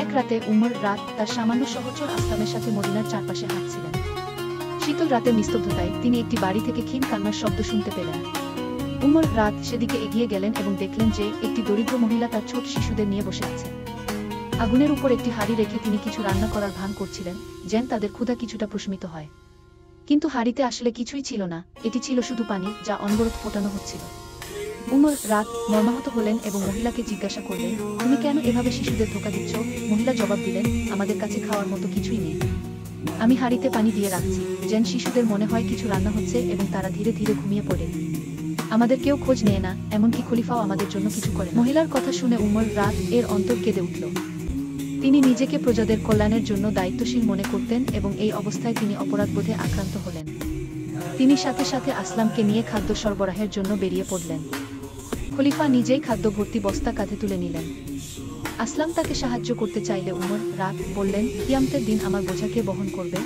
এক রাতে উমর রাত তার সামান্য সহচর আসলামের সাথে মদিনার চারপাশে হাঁটছিলেন। শীতল রাতের নিস্তব্ধতায় তিনি একটি বাড়ি থেকে ক্ষীণ কান্নার শব্দ শুনতে পেলেন। উমর রাত সেদিকে এগিয়ে গেলেন এবং দেখলেন যে একটি দরিদ্র মহিলা তার ছোট শিশুদের নিয়ে বসে আছে। আগুনের উপর একটি হাঁড়ি রেখে তিনি কিছু রান্না করার ভান করছিলেন, যেন তাদের ক্ষুধা কিছুটা প্রশমিত হয়। কিন্তু হাঁড়িতে আসলে কিছুই ছিল না, এটি ছিল শুধু পানি যা অনবরত ফোটানো হচ্ছিল। উমর রাত মর্মাহত হলেন এবং মহিলাকে জিজ্ঞাসা করলেন, তুমি কেন এভাবে শিশুদের ধোঁকা দিচ্ছ? মহিলা জবাব দিলেন, আমাদের কাছে খাওয়ার মতো কিছুই নেই। আমি হাঁড়িতে পানি দিয়ে রাখছি, যেন শিশুদের মনে হয় কিছু রান্না হচ্ছে এবং তারা ধীরে ধীরে ঘুমিয়ে পড়ে। আমাদের কেউ খোঁজ নেয় না, এমনকি খলিফাও আমাদের জন্য কিছু করে। মহিলার কথা শুনে উমর রাত এর অন্তর কেঁদে উঠল। তিনি নিজেকে প্রজাদের কল্যাণের জন্য দায়িত্বশীল মনে করতেন এবং এই অবস্থায় তিনি অপরাধবোধে আক্রান্ত হলেন। তিনি সাথে সাথে আসলামকে নিয়ে খাদ্য সরবরাহের জন্য বেরিয়ে পড়লেন। খলিফা নিজেই খাদ্য ভর্তি বস্তা কাঁধে তুলে নিলেন। আসলাম তাকে সাহায্য করতে চাইলে উমর রাত বললেন, কিয়ামতের দিন আমার বোঝাকে বহন করবে।